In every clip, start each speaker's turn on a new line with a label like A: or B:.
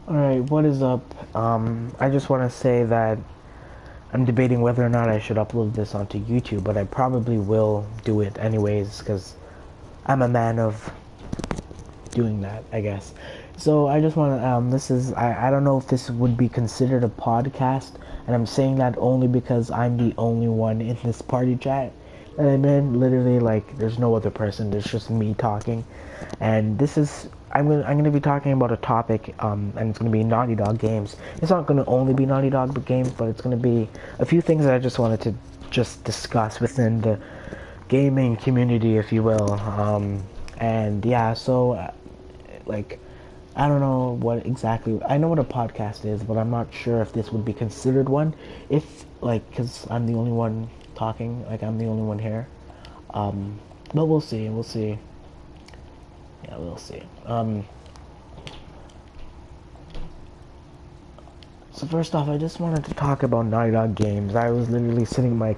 A: Alright, what is up? I just want to say that I'm debating whether or not I should upload this onto YouTube, but I probably will do it anyways, because I'm a man of doing that, I guess. So I just want to, I don't know if this would be considered a podcast, and I'm saying that only because I'm the only one in this party chat that I'm in. Literally, like, there's no other person, there's just me talking. And I'm gonna be talking about a topic, and it's gonna be Naughty Dog games. It's not gonna only be Naughty Dog games, but it's gonna be a few things that I just wanted to just discuss within the gaming community, if you will. And yeah, so like I don't know what exactly. I know what a podcast is, but I'm not sure if this would be considered one. If like, cause I'm the only one talking, like I'm the only one here. Um, but we'll see. We'll see. Yeah, we'll see. So first off, I just wanted to talk about Naughty Dog games. I was literally sitting on my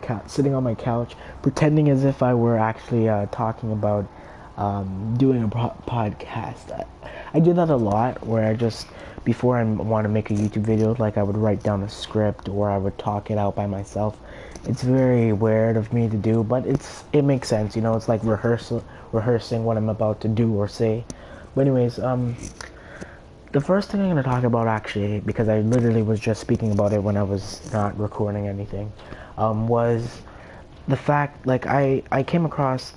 A: couch, pretending as if I were actually talking about doing a podcast. I do that a lot, where I just before I want to make a YouTube video, like I would write down a script or I would talk it out by myself. It's very weird of me to do, but it makes sense, you know. It's like rehearsing what I'm about to do or say. But anyways, the first thing I'm going to talk about, actually, because I literally was just speaking about it when I was not recording anything, was the fact, like, I came across,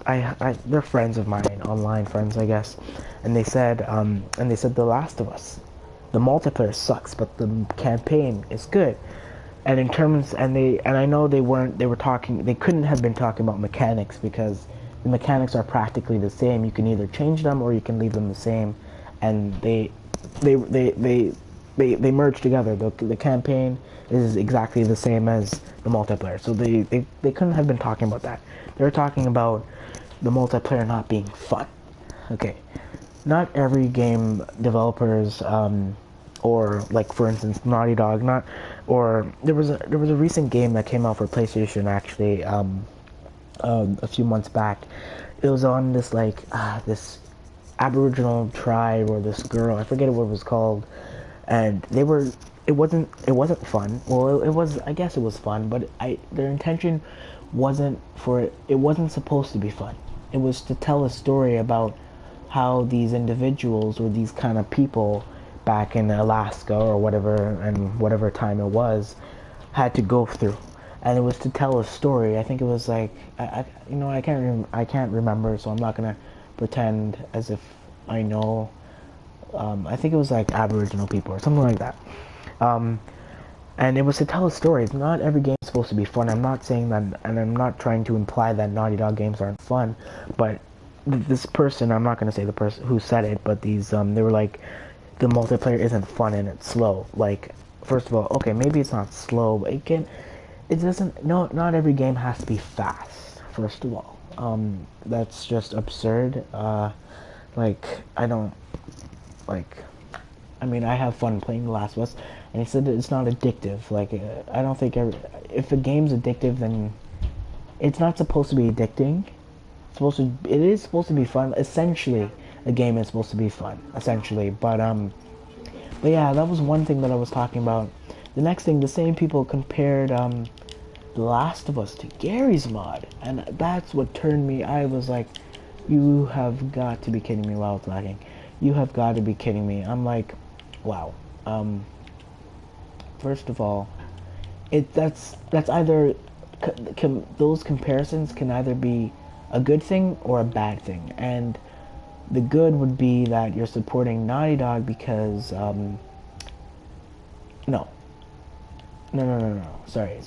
A: they're friends of mine, online friends, I guess, and they said The Last of Us, the multiplayer sucks, but the campaign is good. And in terms, and I know they couldn't have been talking about mechanics, because the mechanics are practically the same. You can either change them or you can leave them the same, and they they they they merge together. The campaign is exactly the same as the multiplayer. So they couldn't have been talking about that. They were talking about the multiplayer not being fun. Okay, not every game developers, or like for instance Naughty Dog, not or there was a recent game that came out for PlayStation, actually, a few months back. It was on this, like, this Aboriginal tribe, or this girl, I forget what it was called, and it wasn't fun. Well, it was, I guess it was fun, but I their intention wasn't for it. It wasn't supposed to be fun. It was to tell a story about how these individuals, or these kind of people back in Alaska or whatever, and whatever time it was, had to go through. And it was to tell a story. I think it was like, I can't remember, so I'm not gonna pretend as if I know. I think it was like Aboriginal people or something like that. Um, and it was to tell a story. Not every game is supposed to be fun. I'm not saying that, and I'm not trying to imply that Naughty Dog games aren't fun. But this person, I'm not going to say the person who said it, but they were like, the multiplayer isn't fun and it's slow. Like, first of all, okay, maybe it's not slow, but it doesn't. No, not every game has to be fast. First of all, that's just absurd. Like, I don't like. I mean, I have fun playing The Last of Us, and he said that it's not addictive. Like, I don't think if a game's addictive, then it's not supposed to be addicting. It is supposed to be fun. Essentially, a game is supposed to be fun. Essentially, but yeah, that was one thing that I was talking about. The next thing, the same people compared The Last of Us to Gary's mod, and that's what turned me. I was like, you have got to be kidding me. While it's lagging, you have got to be kidding me. I'm like, wow. First of all, that's either those comparisons can either be a good thing or a bad thing. And the good would be that you're supporting Naughty Dog because no, no. Sorry.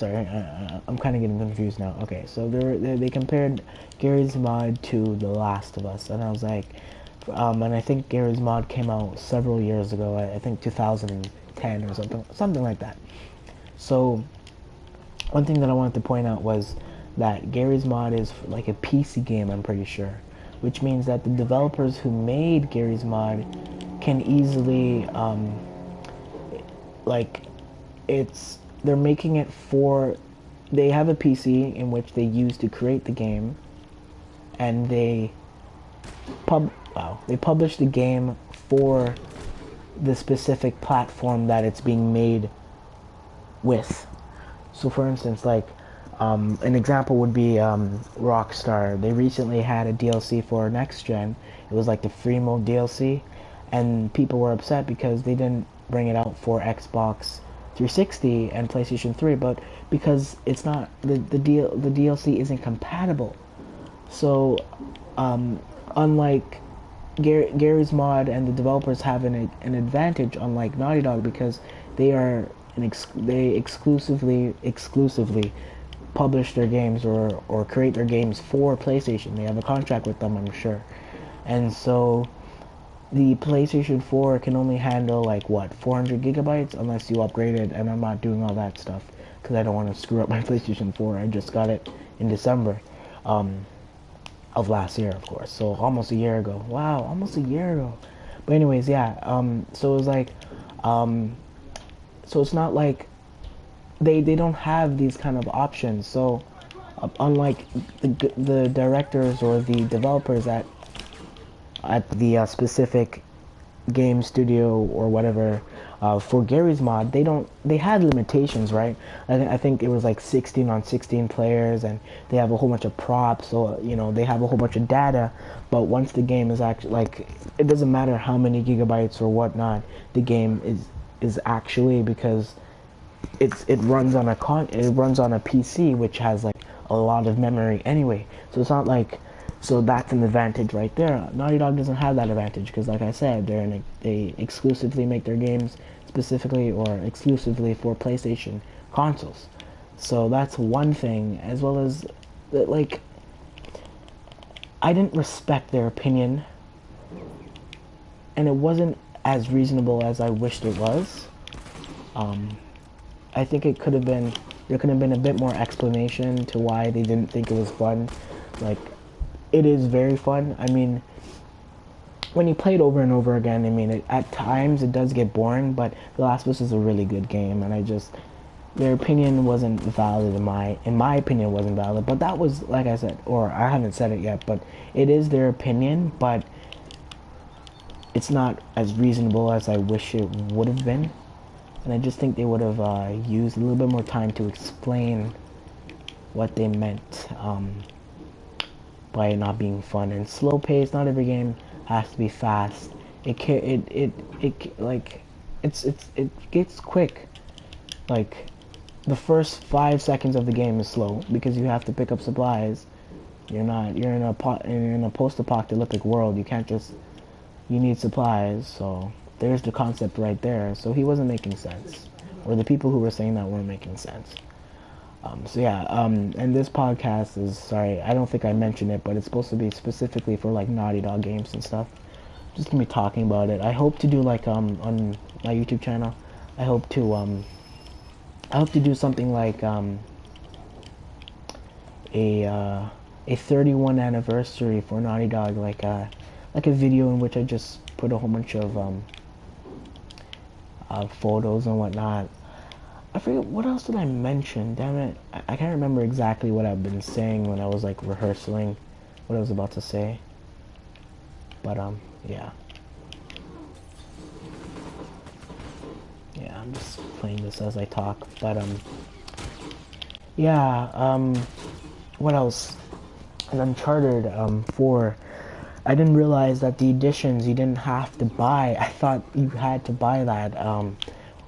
A: I'm kind of getting confused now. Okay, so they compared Gary's mod to The Last of Us, and I was like, and I think Gary's mod came out several years ago. I think 2010 or something like that. So one thing that I wanted to point out was that Gary's mod is like a PC game, I'm pretty sure, which means that the developers who made Gary's mod can easily, like, they're making it for, they have a PC in which they use to create the game, and they publish the game for the specific platform that it's being made with. So, for instance, like an example would be Rockstar. They recently had a DLC for next gen. It was like the free mode DLC, and people were upset because they didn't bring it out for Xbox 360 and PlayStation 3, but because it's not the DLC isn't compatible. So, um, unlike Gary's Mod and the developers have an advantage, unlike Naughty Dog, because they are they exclusively publish their games or create their games for PlayStation. They have a contract with them, I'm sure, and so the PlayStation 4 can only handle like what 400 gigabytes unless you upgrade it, and I'm not doing all that stuff because I don't want to screw up my PlayStation 4. I just got it in December. Of last year, of course. So almost a year ago. Wow, almost a year ago. But anyways, yeah. So it was like, so it's not like they don't have these kind of options. So unlike the directors or the developers at the specific game studio or whatever for Gary's Mod, they had limitations, right? I think it was like 16 on 16 players, and they have a whole bunch of props, so they have a whole bunch of data. But once the game is actually like, it doesn't matter how many gigabytes or whatnot the game is actually, because it runs on a PC, which has like a lot of memory anyway. So it's not like, so that's an advantage right there. Naughty Dog doesn't have that advantage because, like I said, they exclusively make their games specifically or exclusively for PlayStation consoles. So that's one thing, as well as like, I didn't respect their opinion, and it wasn't as reasonable as I wished it was. I think there could have been a bit more explanation to why they didn't think it was fun. Like, it is very fun. I mean, when you play it over and over again, I mean, at times it does get boring, but The Last of Us is a really good game, and their opinion wasn't valid in my opinion it wasn't valid, but that was, like I said, or I haven't said it yet, but it is their opinion, but it's not as reasonable as I wish it would have been, and I just think they would have used a little bit more time to explain what they meant by it not being fun and slow paced. Not every game has to be fast. It gets quick. Like, the first 5 seconds of the game is slow because you have to pick up supplies. You're in a post-apocalyptic world. You need supplies. So there's the concept right there. So he wasn't making sense, or the people who were saying that weren't making sense. So yeah, and this podcast is, sorry, I don't think I mentioned it, but it's supposed to be specifically for like Naughty Dog games and stuff. Just gonna be talking about it. I hope to do like on my YouTube channel. I hope to do something like a 31 anniversary for Naughty Dog, like a video in which I just put a whole bunch of photos and whatnot. I forget, what else did I mention? Damn it. I can't remember exactly what I've been saying when I was like rehearsing what I was about to say. But yeah. Yeah, I'm just playing this as I talk. But yeah, what else? And Uncharted 4. I didn't realize that the editions you didn't have to buy. I thought you had to buy that.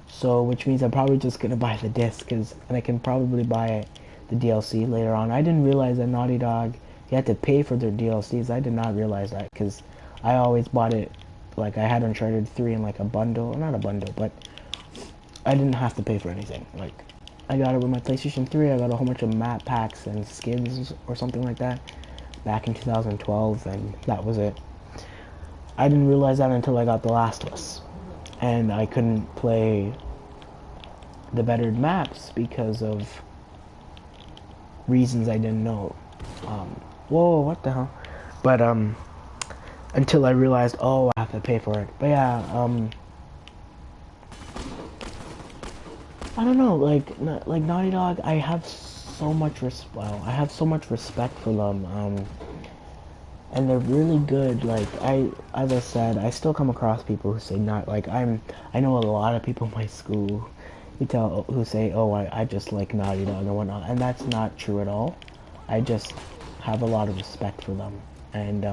A: So, which means I'm probably just gonna buy the disc, and I can probably buy the DLC later on. I didn't realize that Naughty Dog, you had to pay for their DLCs. I did not realize that, because I always bought it, like I had Uncharted 3 in like a bundle, not a bundle, but I didn't have to pay for anything. Like, I got it with my PlayStation 3. I got a whole bunch of map packs and skins or something like that back in 2012, and that was it. I didn't realize that until I got The Last of Us, and I couldn't play the bettered maps because of reasons I didn't know. Whoa, what the hell? But until I realized, oh, I have to pay for it. But yeah, I don't know, like Naughty Dog, I have so much respect for them. and they're really good. Like as I said, I still come across people who say not like I know a lot of people in my school who say, oh, I just like Naughty Dog and whatnot, and that's not true at all. I just have a lot of respect for them, and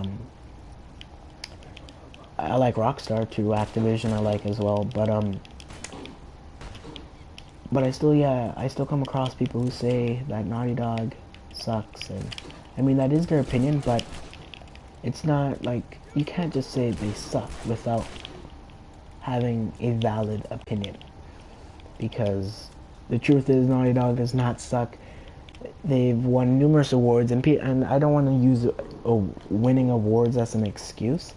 A: I like Rockstar too. Activision I like as well, but I still come across people who say that Naughty Dog sucks, and I mean that is their opinion, but it's not like you can't just say they suck without having a valid opinion, because the truth is Naughty Dog does not suck. They've won numerous awards, and I don't want to use winning awards as an excuse,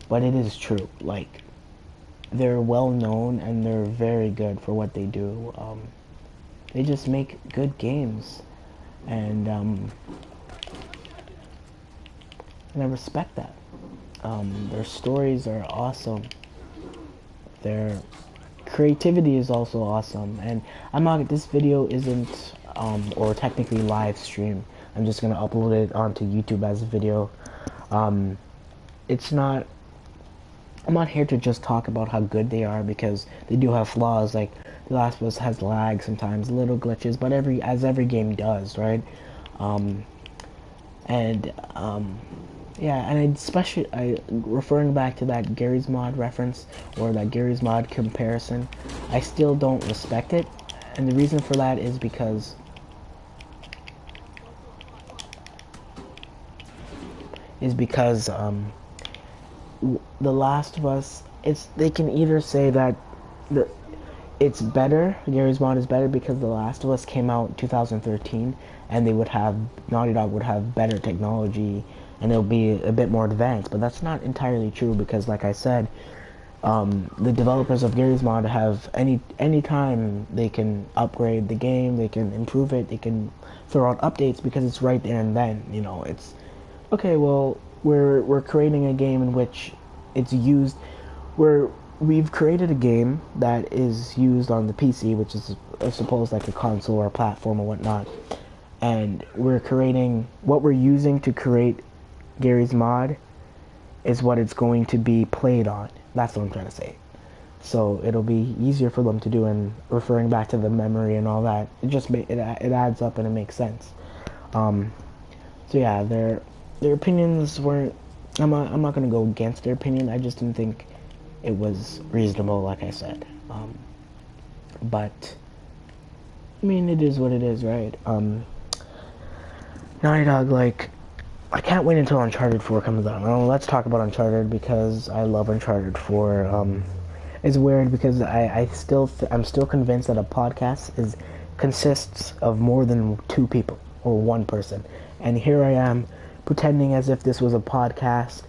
A: but it is true. Like, they're well known and they're very good for what they do. They just make good games, and I respect that. Their stories are awesome. Their creativity is also awesome, and I'm not. This video isn't or technically live stream. I'm just gonna upload it onto YouTube as a video. It's not. I'm not here to just talk about how good they are, because they do have flaws. Like The Last of Us has lag sometimes, little glitches, but every game does, right? Yeah, and I referring back to that Gary's Mod reference, or that Gary's Mod comparison, I still don't respect it, and the reason for that is because The Last of Us, they can either say that it's better, Gary's Mod is better because The Last of Us came out in 2013, and Naughty Dog would have better technology, and it'll be a bit more advanced, but that's not entirely true, because like I said, the developers of Gary's Mod have any time they can upgrade the game, they can improve it, they can throw out updates, because it's right there and then, it's, okay, well, we're creating a game in which it's used, we've created a game that is used on the PC, which is, I suppose, like a console or a platform or whatnot, and what we're using to create Gary's Mod is what it's going to be played on. That's what I'm trying to say. So it'll be easier for them to do, and referring back to the memory and all that, it adds up and it makes sense. So yeah, their opinions weren't. I'm not gonna go against their opinion. I just didn't think it was reasonable, like I said. But I mean, it is what it is, right? Naughty Dog, like, I can't wait until Uncharted 4 comes out. Well, let's talk about Uncharted, because I love Uncharted 4. It's weird because I'm still convinced that a podcast consists of more than two people or one person, and here I am pretending as if this was a podcast.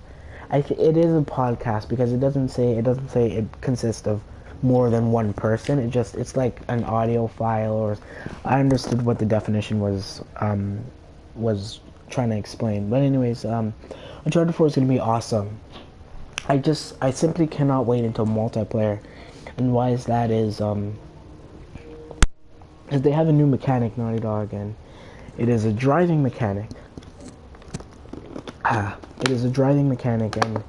A: It is a podcast because it doesn't say it consists of more than one person. It's like an audio file, or I understood what the definition was trying to explain. But anyways, Uncharted 4 is going to be awesome. I simply cannot wait until multiplayer. And why is that is they have a new mechanic, Naughty Dog, and it is a driving mechanic. It is a driving mechanic, and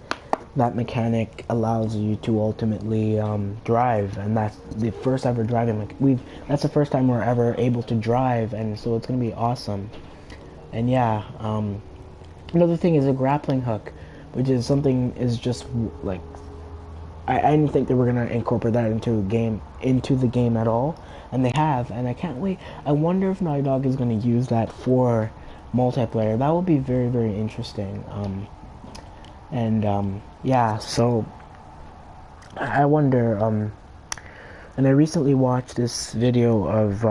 A: that mechanic allows you to ultimately drive, and that's the first ever driving. That's the first time we're ever able to drive, and so it's gonna be awesome. And yeah, another thing is a grappling hook, which is something just like I didn't think they were gonna incorporate that into the game at all, and they have, and I can't wait. I wonder if Naughty Dog is gonna use that for multiplayer. That will be very, very interesting. Yeah, so I wonder, and I recently watched this video of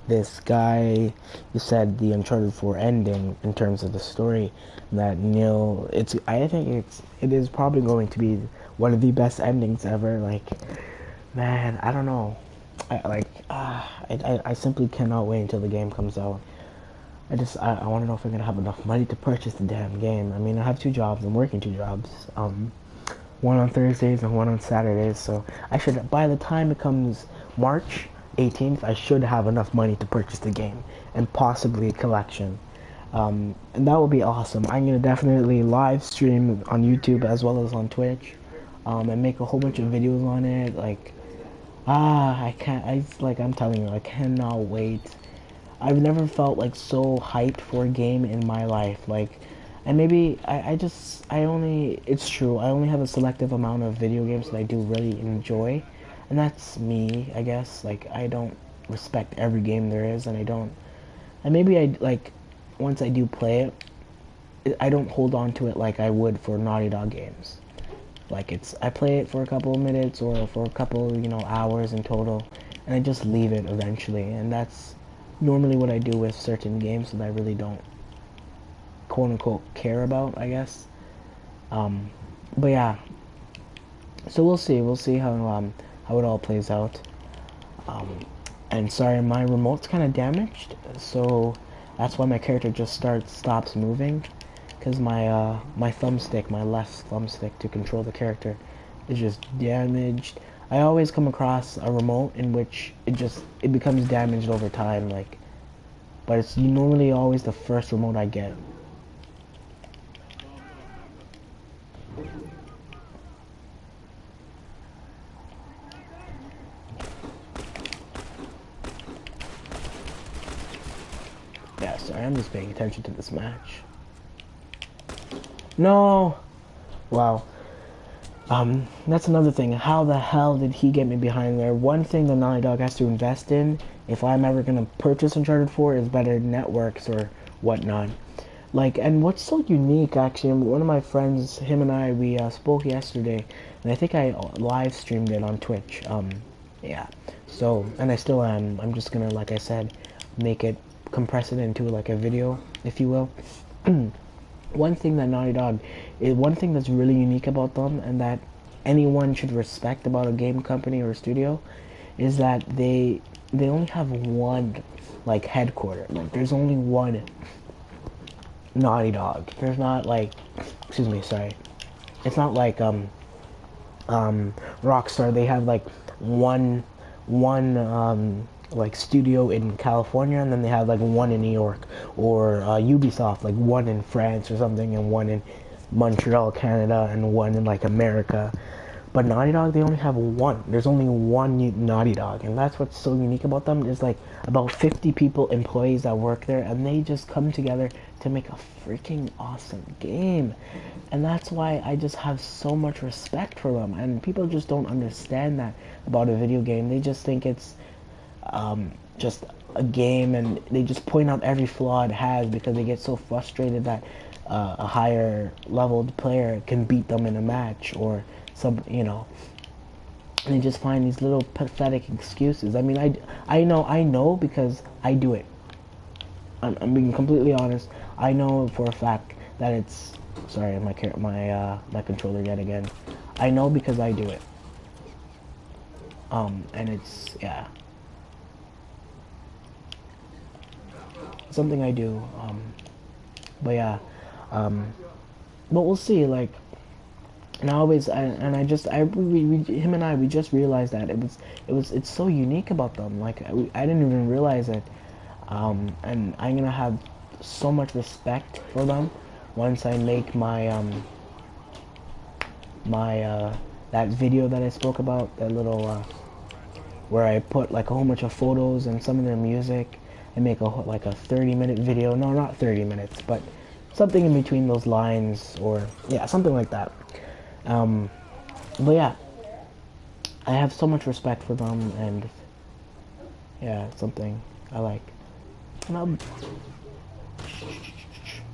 A: this guy who said the Uncharted 4 ending in terms of the story, that I think it is probably going to be one of the best endings ever. Like, man, I don't know. I simply cannot wait until the game comes out. I want to know if I'm gonna have enough money to purchase the damn game. I mean, I have two jobs. I'm working two jobs. One on Thursdays and one on Saturdays. So I should, by the time it comes March 18th, I should have enough money to purchase the game and possibly a collection. And that would be awesome. I'm gonna definitely live stream on YouTube as well as on Twitch, and make a whole bunch of videos on it. Like, I can't. I'm telling you, I cannot wait. I've never felt like so hyped for a game in my life. Like, and maybe I only, it's true, I only have a selective amount of video games that I do really enjoy. And that's me, I guess. Like, I don't respect every game there is, and I don't, and maybe I, like, once I do play it, I don't hold on to it like I would for Naughty Dog games. Like, I play it for a couple of minutes or for a couple, hours in total, and I just leave it eventually. And that's normally what I do with certain games that I really don't, quote unquote, care about, I guess. Um, but yeah, so we'll see how it all plays out. Um, and sorry, my remote's kind of damaged, so that's why my character just stops moving, because my thumbstick, my left thumbstick to control the character, is just damaged. I always come across a remote in which it becomes damaged over time, like, but it's normally always the first remote I get. Yeah, sorry, I'm just paying attention to this match. No! Wow. That's another thing. How the hell did he get me behind there? One thing that Naughty Dog has to invest in, if I'm ever gonna purchase Uncharted 4, is better networks or whatnot. Like, and what's so unique, actually, one of my friends, him and I, we spoke yesterday, and I think I live streamed it on Twitch. Yeah. So, and I still am. I'm just gonna, like I said, make it, compress it into like a video, if you will. One thing that Naughty Dog is, one thing that's really unique about them, and that anyone should respect about a game company or a studio, is that they only have one, like, headquarter. Like, there's only one Naughty Dog. There's not like, excuse me, sorry. It's not like Rockstar. They have like one like studio in California, and then they have like one in New York, or Ubisoft, like one in France or something, and one in Montreal, Canada, and one in like America. But Naughty Dog, they only have one. There's only one Naughty Dog, and that's what's so unique about them. There's like about 50 people, employees that work there, and they just come together to make a freaking awesome game. And that's why I just have so much respect for them. And people just don't understand that about a video game. They just think it's just a game, and they just point out every flaw it has because they get so frustrated that a higher leveled player can beat them in a match, or some. And they just find these little pathetic excuses. I mean, I know because I do it. I'm being completely honest. I know for a fact that it's, sorry, my controller yet again. I know because I do it. And it's, yeah, something I do. But yeah, um, but we'll see. Like, and I just, him and I, we just realized that it's so unique about them. Like, I didn't even realize it. And I'm gonna have so much respect for them once I make my that video that I spoke about, that little where I put like a whole bunch of photos and some of their music, and make like a 30-minute video. No, not 30 minutes, but something in between those lines, or yeah, something like that. Um, but yeah, I have so much respect for them, and yeah, it's something I like. And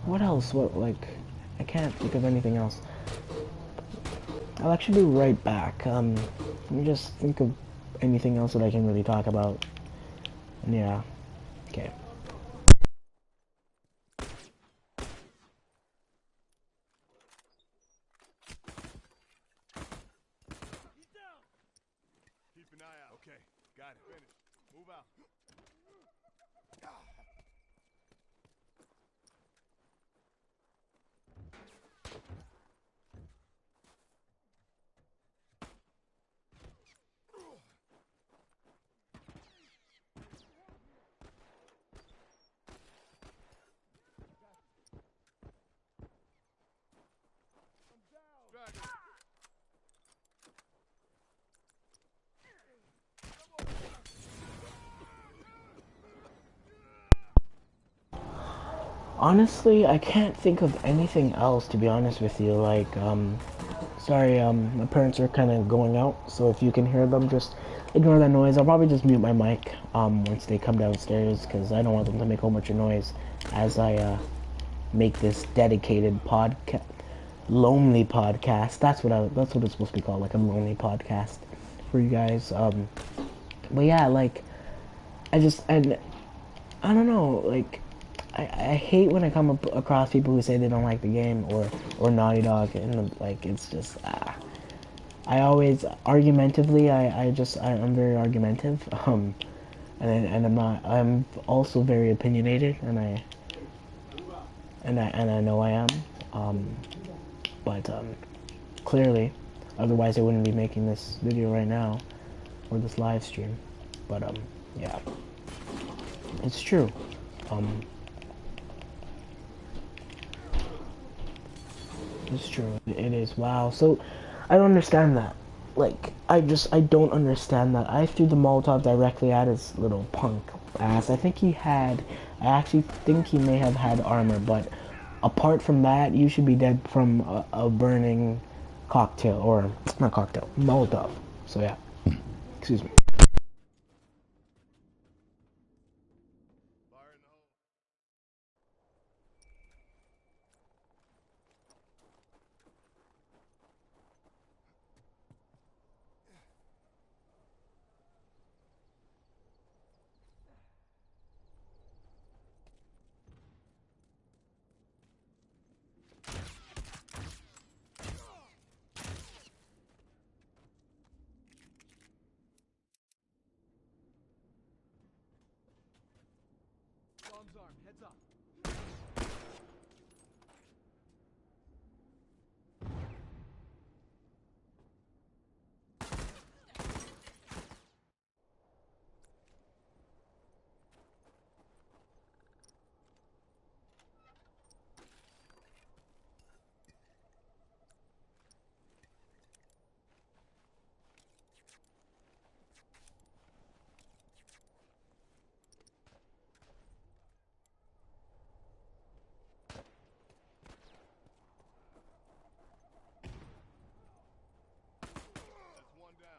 A: what else? What, like, I can't think of anything else. I'll actually be right back. Let me just think of anything else that I can really talk about. And yeah, okay.
B: Keep an eye out. Okay, got it. Finish. Move out.
A: Honestly, I can't think of anything else, to be honest with you. Like, sorry, my parents are kind of going out, so if you can hear them, just ignore that noise. I'll probably just mute my mic, once they come downstairs, because I don't want them to make a whole bunch of noise as I, make this dedicated podcast, lonely podcast. That's what it's supposed to be called, like a lonely podcast for you guys. But yeah, like, and I don't know, like, I hate when I come across people who say they don't like the game or Naughty Dog, and like it's just I always argumentatively I'm very argumentative, and I'm also very opinionated, and I know I am, um but clearly, otherwise I wouldn't be making this video right now or this live stream, but yeah, it's true. um It's true. It is. Wow. So, I don't understand that. Like, I don't understand that. I threw the Molotov directly at his little punk ass. I actually think he may have had armor, but apart from that, you should be dead from a burning cocktail, or, not cocktail, Molotov. So, yeah. Excuse me.
B: Fire in the hole. Bomb's armed. Heads up. That's one down.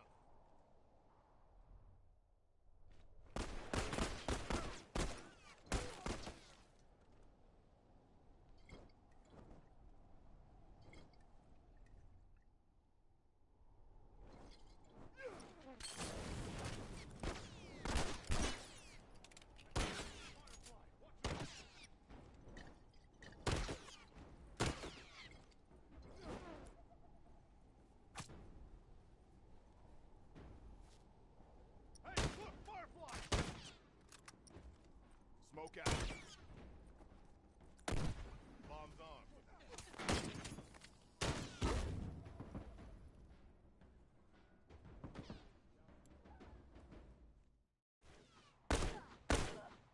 B: Hey, look, firefly! Smoke out. Bomb's armed.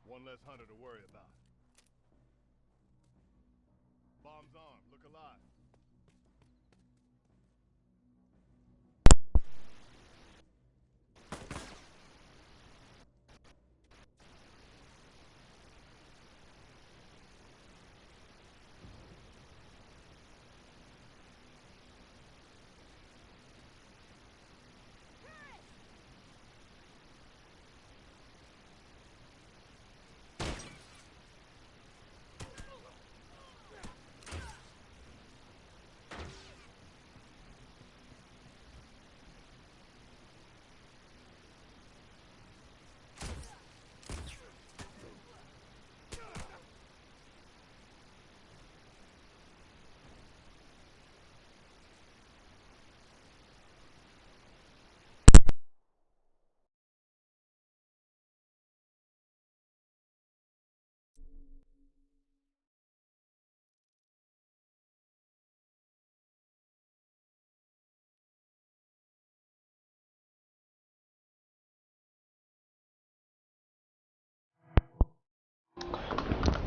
B: One less hunter to worry about. Bomb's armed. Look alive.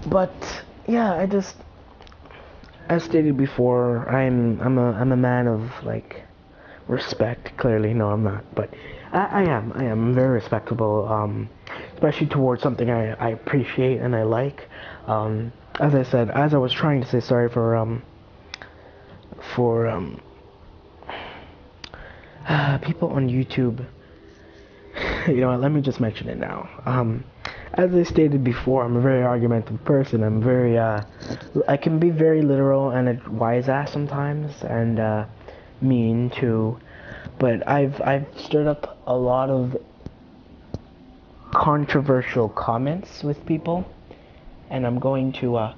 A: But yeah, as stated before, I'm a man of, like, respect. Clearly, no, I'm not, but I am very respectable, especially towards something I appreciate and I like. as I said, as I was trying to say, sorry for people on YouTube. You know what? Let me just mention it now. As I stated before, I'm a very argumentative person. I can be very literal and a wise ass sometimes, and mean too. But I've stirred up a lot of controversial comments with people, and I'm going to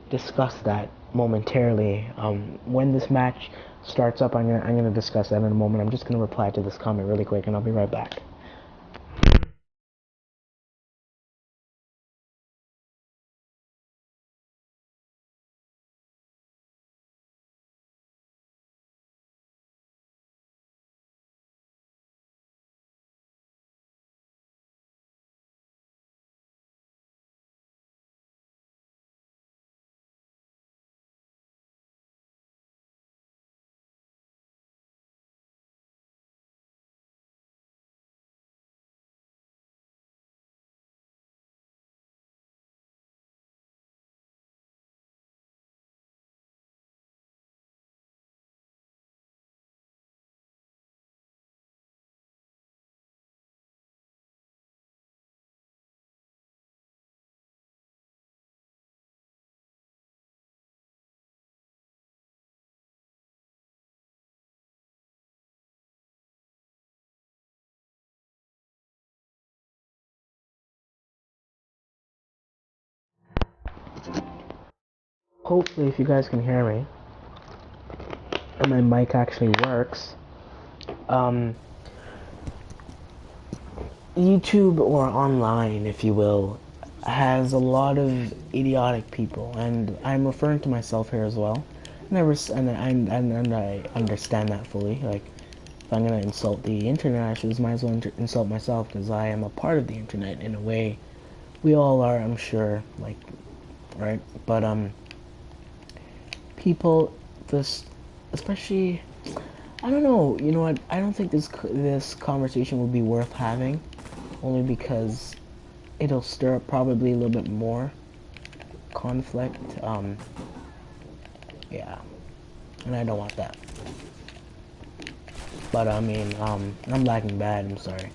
A: discuss that momentarily. When this match starts up, I'm gonna discuss that in a moment. I'm just gonna reply to this comment really quick, and I'll be right back. Hopefully, if you guys can hear me, and my mic actually works, YouTube, or online, if you will, has a lot of idiotic people, and I'm referring to myself here as well. And I understand that fully. Like, if I'm gonna insult the internet, I should might as well insult myself, because I am a part of the internet in a way. We all are, I'm sure. Like, right? But people, this, especially, I don't know. You know what? I don't think this conversation would be worth having, only because it'll stir up probably a little bit more conflict. Yeah, and I don't want that. But I mean, I'm lagging bad. I'm sorry.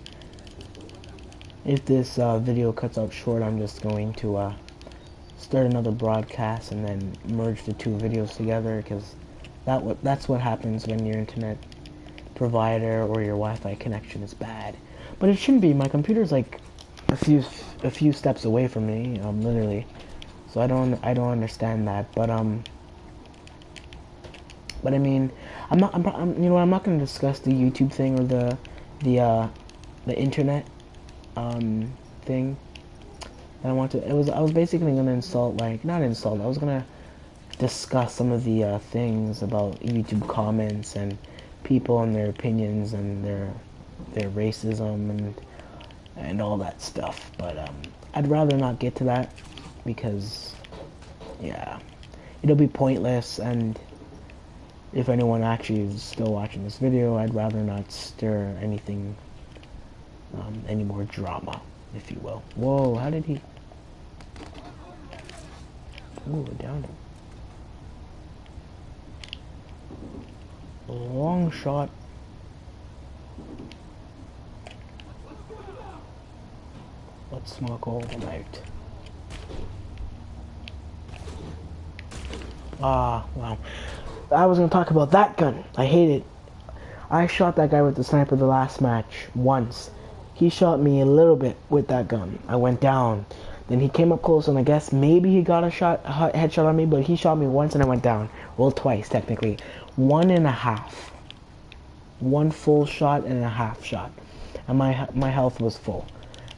A: If this video cuts out short, I'm just going to start another broadcast and then merge the two videos together, because that's what happens when your internet provider or your Wi-Fi connection is bad. But it shouldn't be. My computer's like a few steps away from me, literally. So I don't understand that. But I mean, you know, I'm not gonna discuss the YouTube thing or the internet thing. I was basically gonna insult, like, not insult. I was gonna discuss some of the things about YouTube comments and people and their opinions and their racism and all that stuff. But I'd rather not get to that, because yeah, it'll be pointless, and if anyone actually is still watching this video, I'd rather not stir anything, any more drama, if you will. Whoa, how did he? Ooh, down it. Long shot. Let's smoke all the night. Ah, wow. I was gonna talk about that gun. I hate it. I shot that guy with the sniper the last match once. He shot me a little bit with that gun. I went down. Then he came up close, and I guess maybe he got a headshot on me, but he shot me once and I went down. Well, twice technically. 1.5. One full shot and a half shot, and my health was full.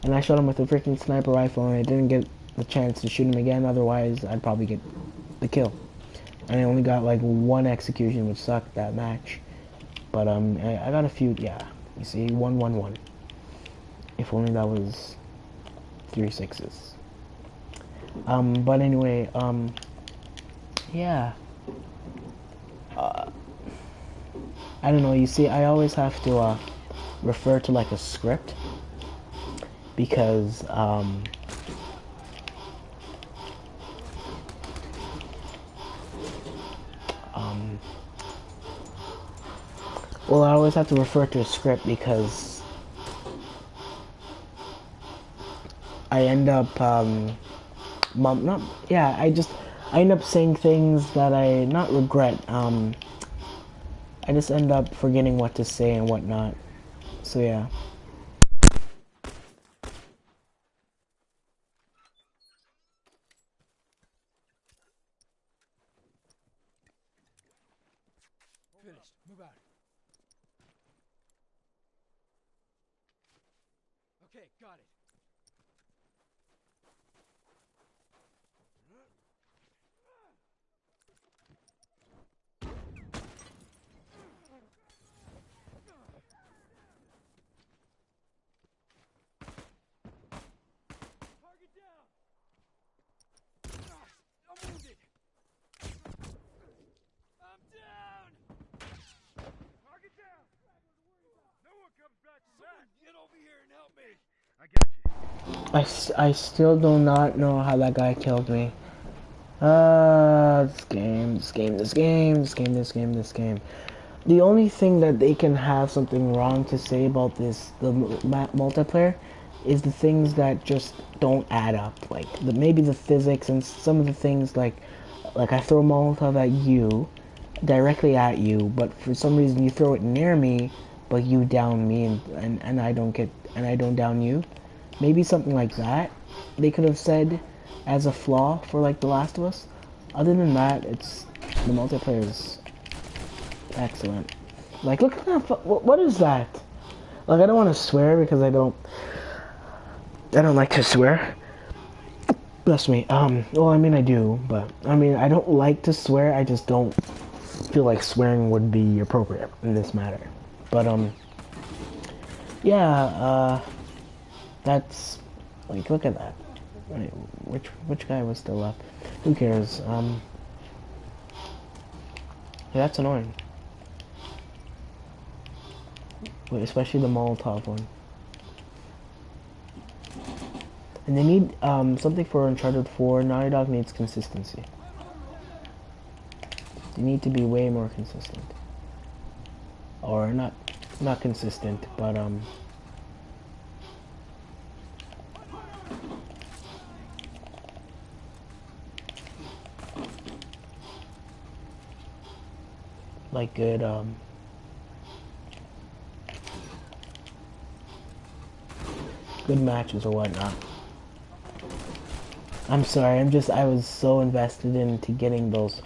A: And I shot him with a freaking sniper rifle, and I didn't get the chance to shoot him again. Otherwise, I'd probably get the kill. And I only got like one execution, which sucked that match. But I got a few. Yeah, you see, 1-1-1. If only that was 3 6s. But anyway, yeah. I don't know. You see, I always have to refer to like a script, because Well, I always have to refer to a script because I end up, not, yeah, I end up saying things that I not regret. I just end up forgetting what to say and whatnot. So yeah.
B: Finished. Move out. Okay, got it. Target down. I'm wounded. I'm down. Target down. No one comes back from that. Get over here and help me. I got you.
A: I still do not know how that guy killed me. This game, this game, this game, this game, this game, this game. The only thing that they can have something wrong to say about the multiplayer is the things that just don't add up. Like maybe the physics and some of the things like I throw a Molotov at you, directly at you, but for some reason you throw it near me, but you down me and I don't get and I don't down you. Maybe something like that they could have said as a flaw for like The Last of Us. Other than that, it's the multiplayer is excellent. Like, look at that. What is that? Like, I don't want to swear because I don't like to swear. Bless me. Well, I mean, I do, but I mean, I don't like to swear. I just don't feel like swearing would be appropriate in this matter. But yeah. That's like, look at that. Wait, which guy was still left? Who cares? Yeah, that's annoying. Wait, especially the Molotov one. And they need something for Uncharted 4. Naughty Dog needs consistency. They need to be way more consistent. Or not consistent, but like good good matches or whatnot. I'm sorry, I was so invested into getting those.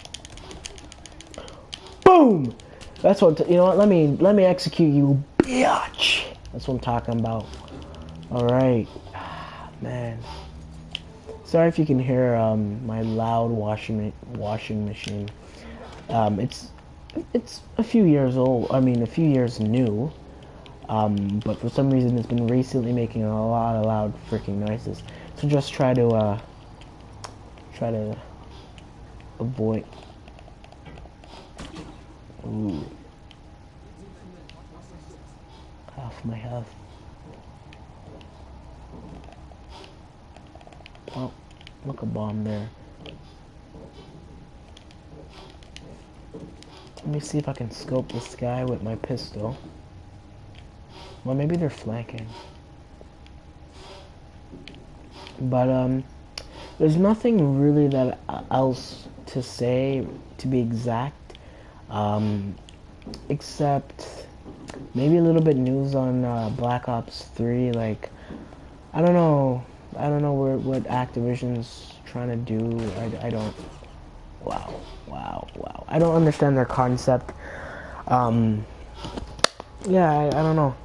A: Boom! That's what, you know what, let me execute you, bitch! That's what I'm talking about. Alright. Man. Sorry if you can hear my loud washing machine. It's a few years old, I mean a few years new. But for some reason it's been recently making a lot of loud freaking noises. So just try to avoid. Ooh. Half my health. Oh, look, a bomb there. Let me see if I can scope this guy with my pistol. Well, maybe they're flanking. But there's nothing really that else to say, to be exact, except maybe a little bit news on Black Ops 3. Like, I don't know what Activision's trying to do. I don't. Wow. I don't understand their concept. Yeah, I don't know.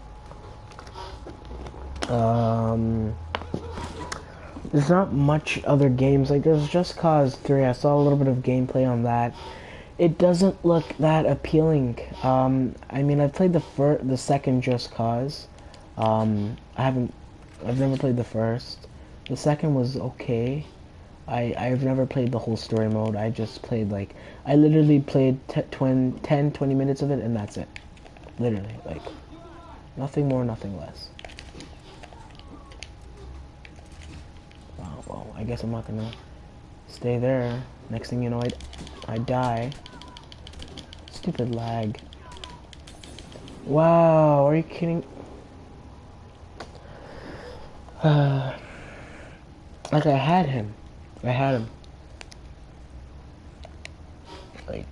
A: There's not much other games. Like, there's Just Cause 3. I saw a little bit of gameplay on that. It doesn't look that appealing. I mean, I've played the second Just Cause. I've never played the first. The second was okay. I've never played the whole story mode. I just played I literally played 10, 20 minutes of it and that's it. Literally, like, nothing more, nothing less. Wow, well, I guess I'm not gonna stay there. Next thing you know, I die. Stupid lag. Wow, are you kidding? Like I had him. I had him. Like,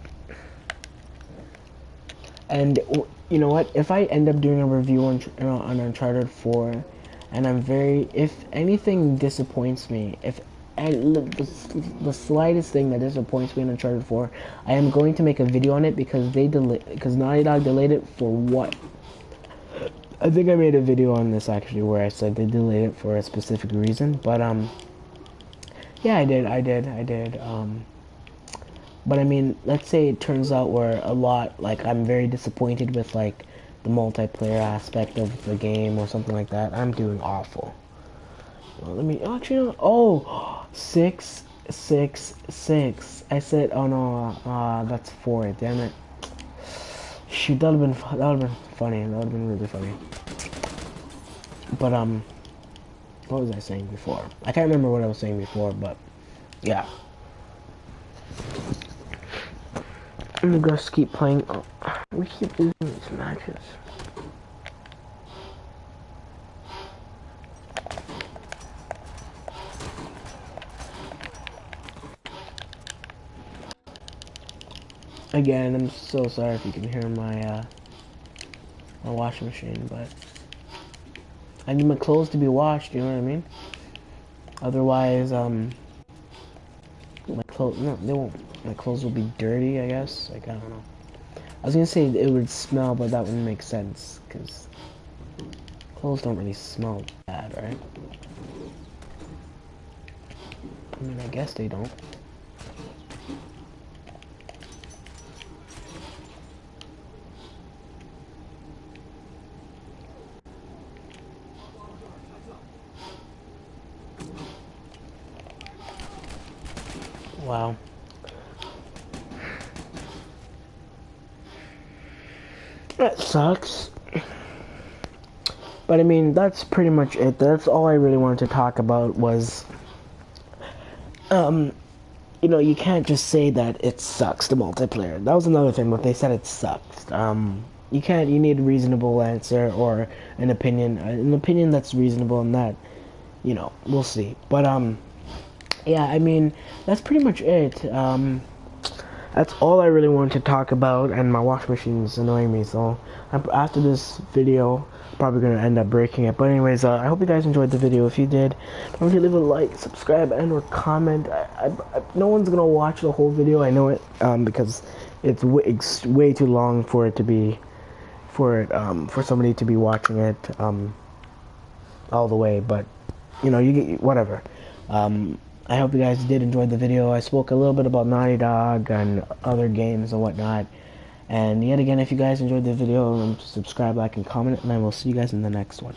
A: and you know what? If I end up doing a review on Uncharted 4, and if anything disappoints me, if and the slightest thing that disappoints me in Uncharted 4, I am going to make a video on it because Naughty Dog delayed it for what? I think I made a video on this actually where I said they delayed it for a specific reason, but yeah, I did. But I mean, let's say it turns out where like I'm very disappointed with like the multiplayer aspect of the game or something like that. I'm doing awful. Well, let me actually no, oh 666. I said oh no, that's 4. Damn it. Shoot, that would have been funny. That would have been really funny. But what was I saying before? I can't remember what I was saying before, but yeah. I'm gonna just keep playing. Oh, we keep losing these matches. Again, I'm so sorry if you can hear my my washing machine, but I need my clothes to be washed. You know what I mean? Otherwise, my clothes no, they won't. My clothes will be dirty. I guess. Like I don't know. I was gonna say it would smell, but that wouldn't make sense because clothes don't really smell bad, right? I mean, I guess they don't. Wow. That sucks. But I mean, that's pretty much it. That's all I really wanted to talk about was, you know, you can't just say that it sucks, the multiplayer. That was another thing, but they said it sucks. You can't, you need a reasonable answer or an opinion that's reasonable and that, you know, we'll see. But, yeah, I mean, that's pretty much it. That's all I really wanted to talk about, and my wash machine's annoying me, so after this video, I'm probably going to end up breaking it. But anyways, I hope you guys enjoyed the video. If you did, don't forget to leave a like, subscribe, and or comment. No one's going to watch the whole video, I know it, because it's way too long for it to be, for somebody to be watching it, all the way, but, you know, you get, whatever. I hope you guys did enjoy the video. I spoke a little bit about Naughty Dog and other games and whatnot. And yet again, if you guys enjoyed the video, subscribe, like, and comment, and I will see you guys in the next one.